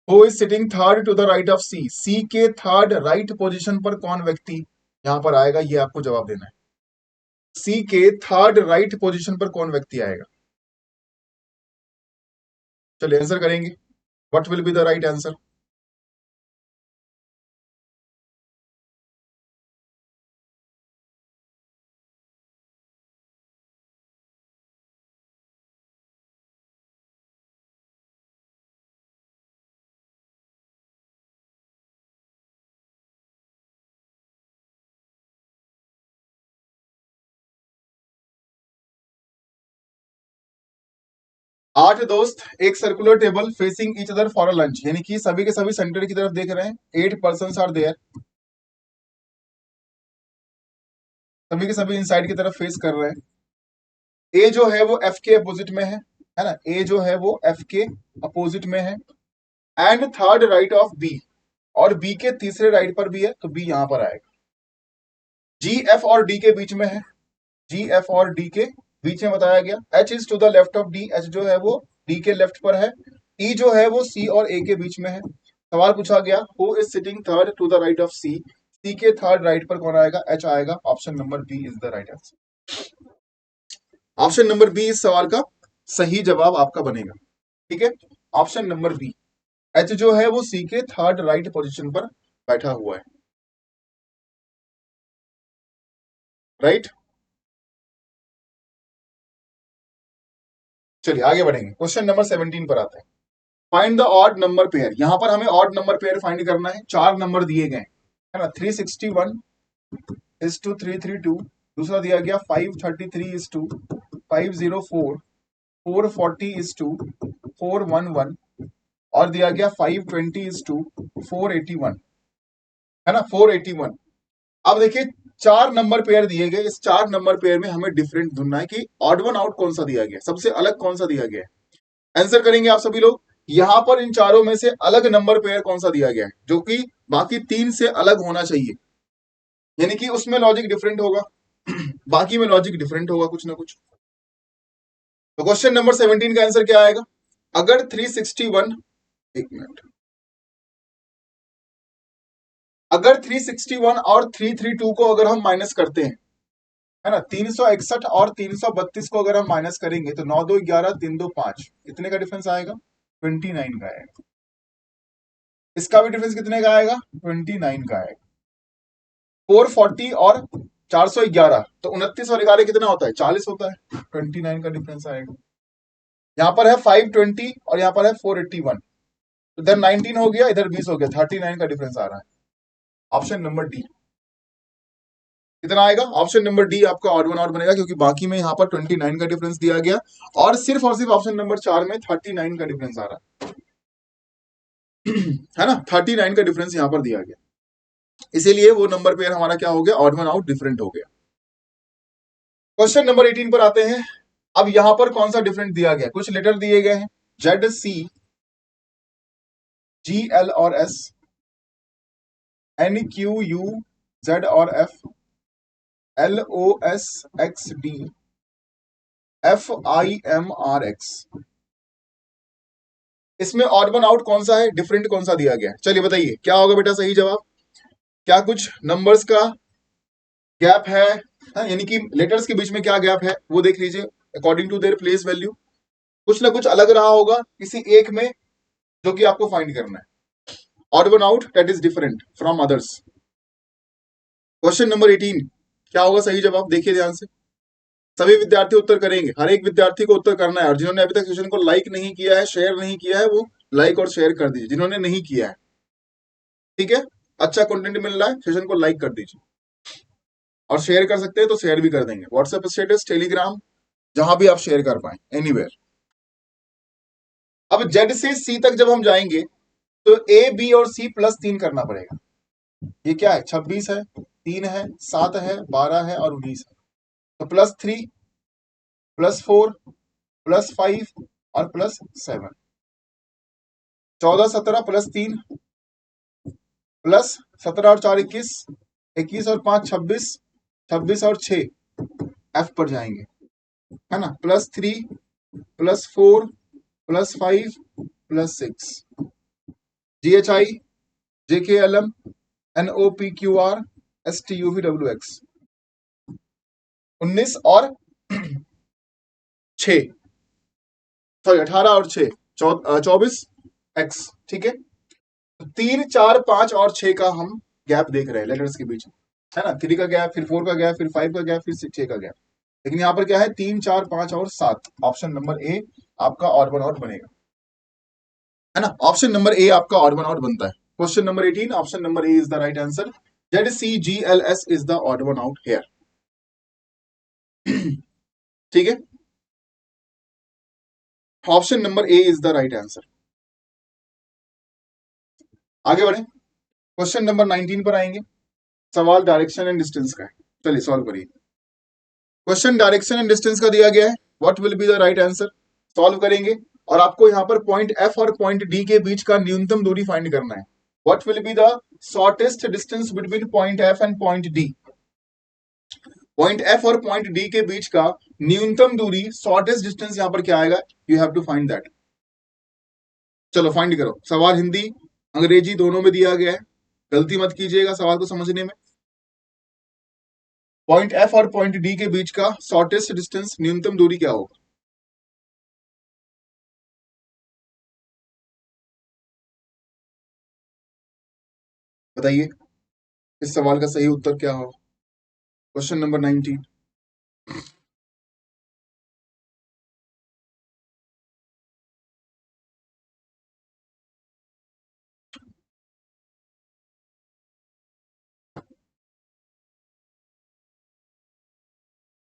Who is sitting third to the right of C, C के थर्ड राइट पोजीशन पर कौन व्यक्ति यहां पर आएगा, ये आपको जवाब देना है। सी के थर्ड राइट पोजीशन पर कौन व्यक्ति आएगा, चलिए आंसर करेंगे, what will be the right answer. आठ दोस्त एक circular table facing each other for a lunch, यानी कि सभी के सभी सेंटर की तरफ देख रहे हैं। 8 पर्सन आर देयर, सभी के सभी इनसाइड की तरफ फेस कर रहे हैं। ए जो है वो एफ के अपोजिट में है ना, ए जो है वो एफ के अपोजिट में है, and third right of B, और बी के तीसरे राइट पर भी है, तो बी यहां पर आएगा। जी एफ और डी के बीच में है, जी एफ और डी के बीच में बताया गया। H is to the left of D, H जो है वो डी के लेफ्ट पर है। ई जो है वो सी और ए के बीच में है। सवाल पूछा गया who is sitting third to the right of C, C के थर्ड राइट पर कौन आएगा, एच आएगा, option number B is the right answer. Option number B इस सवाल का सही जवाब आपका बनेगा। ठीक है, ऑप्शन नंबर बी, एच जो है वो सी के थर्ड राइट पोजीशन पर बैठा हुआ है, राइट। चलिए आगे बढ़ेंगे, क्वेश्चन नंबर 17 पर आते हैं। Find the odd number pair, यहां पर हमें ऑड नंबर पेयर फाइंड करना है। 4 नंबर दिए गए है ना, 361 इज टू 332, दूसरा दिया गया 533 इज टू 504, 440 इज टू 411, और दिया गया 520 इज टू 481, है ना, 481। अब देखिए 4 नंबर पेयर दिए गए, इस 4 नंबर पेयर में हमें डिफरेंट ढूंढना है कि ऑड वन आउट कौन सा दिया गया, सबसे अलग कौन सा दिया गया है। आंसर करेंगे आप सभी लोग, यहां पर इन चारों में से अलग नंबर पेयर कौन सा दिया गया है, जो कि बाकी 3 से अलग होना चाहिए, यानी कि उसमें लॉजिक डिफरेंट होगा बाकी में लॉजिक डिफरेंट होगा कुछ ना कुछ। तो क्वेश्चन नंबर 17 का आंसर क्या आएगा, अगर 361, एक मिनट, अगर 361 और 332 को अगर हम माइनस करते हैं, है ना, 361 और 332 को अगर हम माइनस करेंगे तो 9 2 11 3 2 5, कितने का डिफरेंस आएगा, 29 का आएगा। इसका भी डिफरेंस कितने का आएगा, 29 का आएगा। 440 और 411, तो 29 और 11 कितना होता है? 40 होता है, 29 का डिफरेंस आएगा। यहाँ पर है 520 और यहाँ पर है 481, तो इधर 19 हो गया, इधर 20 हो गया, 39 का डिफरेंस आ रहा है। ऑप्शन नंबर डी कितना आएगा? ऑप्शन नंबर डी आपका ऑड वन आउट बनेगा, क्योंकि बाकी में यहाँ पर 29 का डिफरेंस दिया गया और सिर्फ ऑप्शन नंबर 4 में 39 का डिफरेंस आ रहा है ना, 39 का डिफरेंस यहाँ पर दिया गया, इसीलिए वो नंबर पेयर हमारा क्या हो गया? ऑड वन आउट डिफरेंट हो गया। क्वेश्चन नंबर 18 पर आते हैं। अब यहां पर कौन सा डिफरेंट दिया गया? कुछ लेटर दिए गए हैं, जेड सी जी एल और S, N Q U Z और F, L O S X D, F I M R X. इसमें ऑड वन आउट कौन सा है? डिफरेंट कौन सा दिया गया है? चलिए बताइए क्या होगा बेटा सही जवाब। क्या कुछ नंबर्स का गैप है? यानी कि लेटर्स के बीच में क्या गैप है वो देख लीजिए, according to their place value कुछ ना कुछ अलग रहा होगा किसी एक में, जो कि आपको फाइंड करना है। Odd one out that is different from others. Question number 18 क्या होगा सही जवाब? देखिए ध्यान से, सभी विद्यार्थी उत्तर करेंगे, हर एक विद्यार्थी को उत्तर करना है, और जिन्होंने अभी तक सेशन को लाइक नहीं किया है, शेयर नहीं किया है, वो लाइक और शेयर कर दीजिए, जिन्होंने नहीं किया है। ठीक है, अच्छा कंटेंट मिल रहा है, सेशन को लाइक कर दीजिए, और शेयर कर सकते हैं तो शेयर भी कर देंगे, व्हाट्सएप स्टेटस, टेलीग्राम, जहां भी आप शेयर कर पाए, एनीवेयर। अब जेड से सी तक जब हम जाएंगे तो ए बी और सी प्लस 3 करना पड़ेगा। ये क्या है? 26 है, 3 है, 7 है, 12 है और 19 है, तो +3, +4, +5 और +7, 14 17 +3 +17 और 4 21, 21 और 5 26, 26 और 6 एफ पर जाएंगे, है ना, +3, +4, +5, +6, GHI, JKLM, NOPQR, STUVWX, 19 और 6, सॉरी 18 और 6, 24 एक्स। ठीक है, 3 4 5 और 6 का हम गैप देख रहे हैं लेटर्स के बीच, है ना, 3 का गैप, फिर 4 का गैप, फिर 5 का गैप, फिर 6 का गैप। लेकिन यहाँ पर क्या है? 3 4 5 और 7, ऑप्शन नंबर ए आपका ऑड वन आउट बनेगा, है ना, ऑप्शन नंबर ए आपका ऑड वन आउट बनता है। Question number 18, option number A is the right answer, Z C G L S is the odd one out here. ठीक है, option number A is the right answer. आगे बढ़े, question number 19 पर आएंगे। सवाल direction and distance का है, चलिए सॉल्व करिए। क्वेश्चन डायरेक्शन एंड डिस्टेंस का दिया गया है, what will be the right answer, solve करेंगे, और आपको यहाँ पर पॉइंट एफ और पॉइंट डी के बीच का न्यूनतम दूरी फाइंड करना है। What will be the shortest distance between point F and point D. Point F और पॉइंट डी के बीच का न्यूनतम दूरी, शॉर्टेस्ट डिस्टेंस यहाँ पर क्या आएगा? You have to find that. चलो फाइंड करो। सवाल हिंदी अंग्रेजी दोनों में दिया गया है, गलती मत कीजिएगा सवाल को समझने में। पॉइंट एफ और पॉइंट डी के बीच का शॉर्टेस्ट डिस्टेंस, न्यूनतम दूरी क्या होगा? बताइए इस सवाल का सही उत्तर क्या होगा? Question number 19।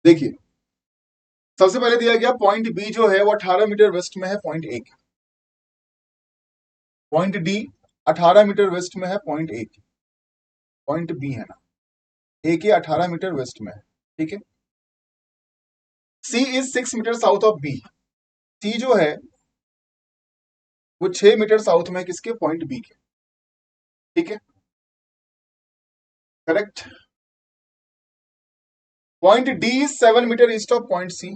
देखिए, सबसे पहले दिया गया पॉइंट बी जो है वो 18 मीटर वेस्ट में है पॉइंट ए के, पॉइंट डी 18 मीटर वेस्ट में है पॉइंट ए के, पॉइंट बी है ना, ए के 18 मीटर वेस्ट में है। ठीक है, C is 6 metre south of B, C जो है वो 6 मीटर साउथ में है किसके? पॉइंट बी के। ठीक है, correct. Point D is 7 metre east of point C,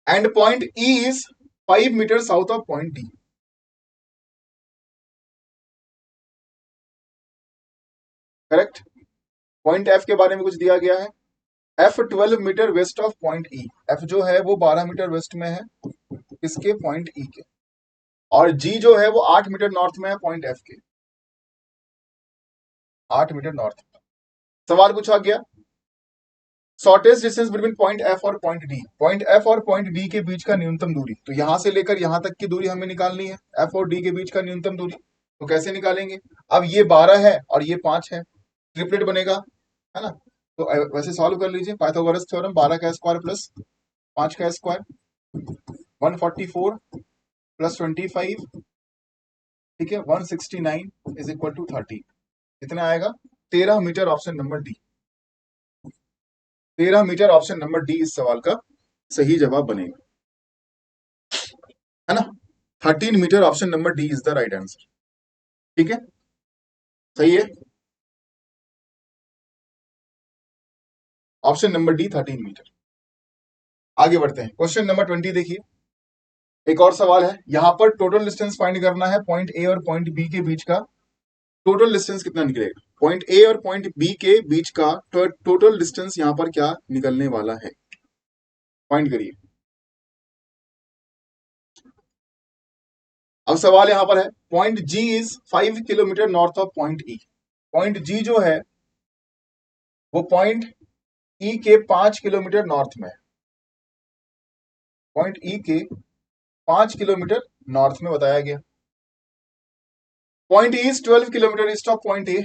and point E is 5 metre south of point D. Correct. Point F के बारे में कुछ दिया गया है, F 12 metre west of point E, F जो है वो 12 मीटर वेस्ट में है किसके? पॉइंट ई के, और जी जो है वो 8 मीटर नॉर्थ में है पॉइंट एफ के। 8 मीटर नॉर्थ। सवाल पूछा गया shortest distance between point F और पॉइंट डी। पॉइंट एफ और पॉइंट डी के बीच का न्यूनतम दूरी, तो यहां से लेकर यहां तक की दूरी हमें निकालनी है, एफ और डी के बीच का न्यूनतम दूरी। तो कैसे निकालेंगे? अब ये 12 है और ये 5 है, ट्रिपलेट बनेगा, है ना। तो वैसे सॉल्व कर लीजिए, पाइथागोरस थ्योरम, 12 का स्क्वायर प्लस 5 का स्क्वायर, 144 प्लस 25, ठीक है, 169 इज इक्वल टू 30। कितना आएगा? 13 metre, option number D. 13 metre, option number D इस सवाल का सही जवाब बनेगा, है ना। 13 metre, option number D is the right answer. ठीक है, सही है, ऑप्शन नंबर डी 13 मीटर। आगे बढ़ते हैं, क्वेश्चन नंबर 20 देखिए। एक और सवाल है, यहां पर टोटल डिस्टेंस फाइंड करना है पॉइंट ए और पॉइंट बी के बीच का। टोटल डिस्टेंस कितना निकलेगा? पॉइंट ए और पॉइंट बी के बीच का टोटल डिस्टेंस यहां पर क्या निकलने वाला है? फाइंड करिए। अब सवाल यहां पर है, point G is 5 kilometre north of point E. Point G जो है वो पॉइंट ई के 5 किलोमीटर नॉर्थ में है। पॉइंट ई के 5 किलोमीटर नॉर्थ में बताया गया। Point E is 12 kilometre east of point A.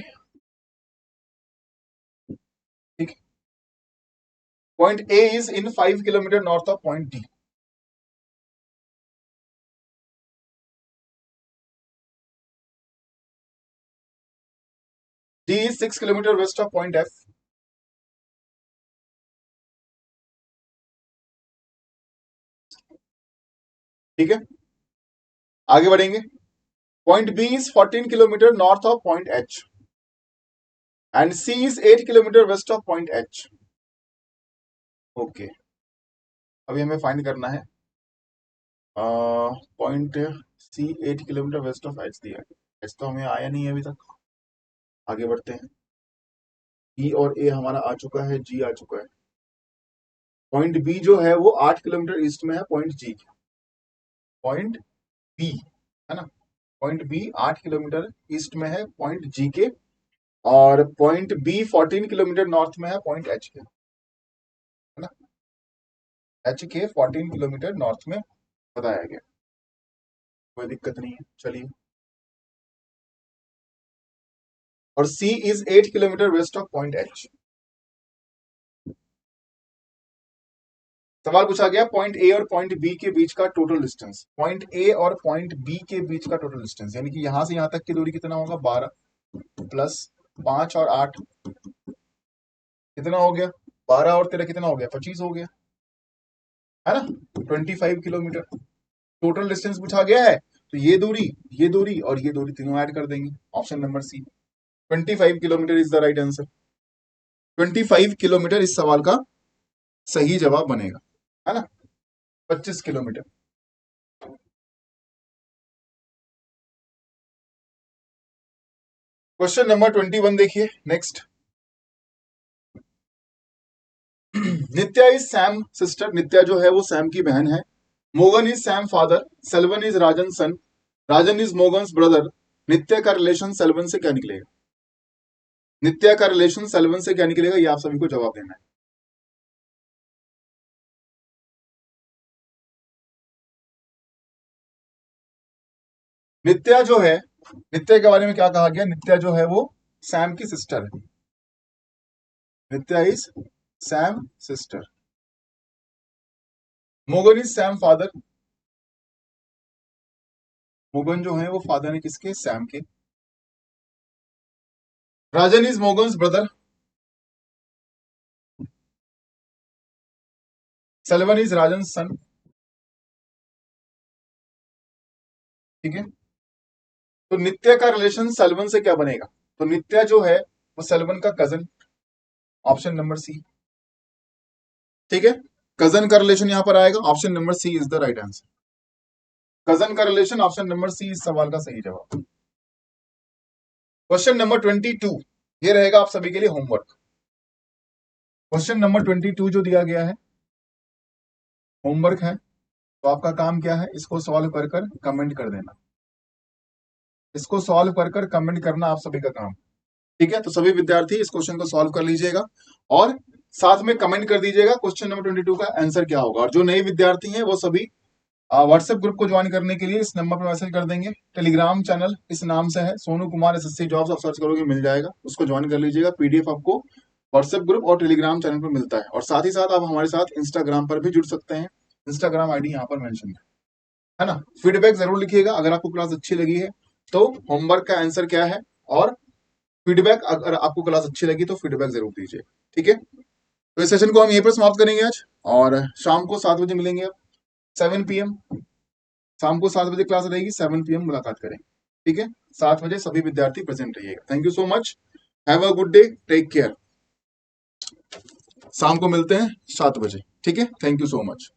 ठीक, point A is in 5 kilometre north of point D. D is 6 kilometre west of point F. ठीक है, आगे बढ़ेंगे। Point B is 14 kilometre north of point H and C is 8 kilometre west of point H. Okay, अभी हमें find करना है point C 8 kilometre west of H दिया है। एच तो हमें आया नहीं है अभी तक। आगे बढ़ते हैं, ई और ए हमारा आ चुका है, जी आ चुका है। पॉइंट बी जो है वो 8 किलोमीटर ईस्ट में है पॉइंट जी के। पॉइंट बी, है ना, पॉइंट बी 8 किलोमीटर ईस्ट में है पॉइंट जी के, और पॉइंट बी 14 किलोमीटर नॉर्थ में है पॉइंट एच के, है ना। एच के 14 किलोमीटर नॉर्थ में बताया गया, कोई दिक्कत नहीं है, चलिए। और C is 8 kilometre west of point H. सवाल पूछा गया पॉइंट ए और पॉइंट बी के बीच का टोटल डिस्टेंस। पॉइंट ए और पॉइंट बी के बीच का टोटल डिस्टेंस, यानी कि यहां से यहां तक की दूरी कितना होगा? 12 प्लस 5 और 8 कितना हो गया? 12 और 13 कितना हो गया? 25 हो गया, है ना। 25 किलोमीटर टोटल डिस्टेंस पूछा गया है, तो ये दूरी और ये दूरी तीनों ऐड कर देंगे, option number C. 25 kilometre is the right answer. 25 kilometre इस सवाल का सही जवाब बनेगा, है ना। 25 किलोमीटर। क्वेश्चन नंबर 21 देखिए next. Nitya is Sam sister. Nitya जो है वो सैम की बहन है। Mogan is Sam father. Selvan is Rajan son. Rajan is Mogan's brother. Nitya का रिलेशन सेल्वन से क्या निकलेगा? नित्या का रिलेशन सेल्वन से क्या निकलेगा, ये आप सभी को जवाब देना है। नित्या जो है, नित्या के बारे में क्या कहा गया? नित्या जो है वो सैम की सिस्टर है। Nitya is Sam sister. Mogan is Sam father. Mogan जो है वो फादर है किसके? सैम के। Rajan is Mogan's brother. Selvan is Rajan son. ठीक है, तो नित्या का रिलेशन सेल्वन से क्या बनेगा? तो नित्या जो है वो सेल्वन का कजन, ऑप्शन नंबर सी। ठीक है, कजन का रिलेशन यहां पर आएगा, option number C is the right answer. Cousin का रिलेशन, ऑप्शन नंबर सी इस सवाल का सही जवाब। क्वेश्चन नंबर 22, ये रहेगा आप सभी के लिए होमवर्क। क्वेश्चन नंबर 22 जो दिया गया है होमवर्क है, तो आपका काम क्या है? इसको सॉल्व कर कर कमेंट कर देना। इसको सॉल्व कर कर कमेंट करना आप सभी का काम। ठीक है, तो सभी विद्यार्थी इस क्वेश्चन को सॉल्व कर लीजिएगा और साथ में कमेंट कर दीजिएगा क्वेश्चन नंबर 22 का आंसर क्या होगा। और जो नए विद्यार्थी हैं वो सभी व्हाट्सएप ग्रुप को ज्वाइन करने के लिए इस नंबर पर मैसेज कर देंगे। टेलीग्राम चैनल इस नाम से है, सोनू कुमार एसएससी जॉब्स, आप सर्च करोगे मिल जाएगा, उसको ज्वाइन कर लीजिएगा। पीडीएफ आपको व्हाट्सएप ग्रुप और टेलीग्राम चैनल पर मिलता है। और साथ ही साथ आप हमारे साथ इंस्टाग्राम पर भी जुड़ सकते हैं, इंस्टाग्राम आईडी यहाँ पर मेंशन है ना। फीडबैक जरूर लिखिएगा अगर आपको क्लास अच्छी लगी है तो होमवर्क का आंसर क्या है, और फीडबैक अगर आपको क्लास अच्छी लगी तो फीडबैक जरूर दीजिए। ठीक है, तो इस सेशन को हम यहीं पर समाप्त करेंगे आज, और शाम को 7 बजे मिलेंगे अब 7 PM। शाम को 7 बजे क्लास रहेगी, 7 PM मुलाकात करेंगे। ठीक है, 7 बजे सभी विद्यार्थी प्रेजेंट रहिएगा। Thank you so much, have a good day, take care. शाम को मिलते हैं 7 बजे। ठीक है, थैंक यू सो मच।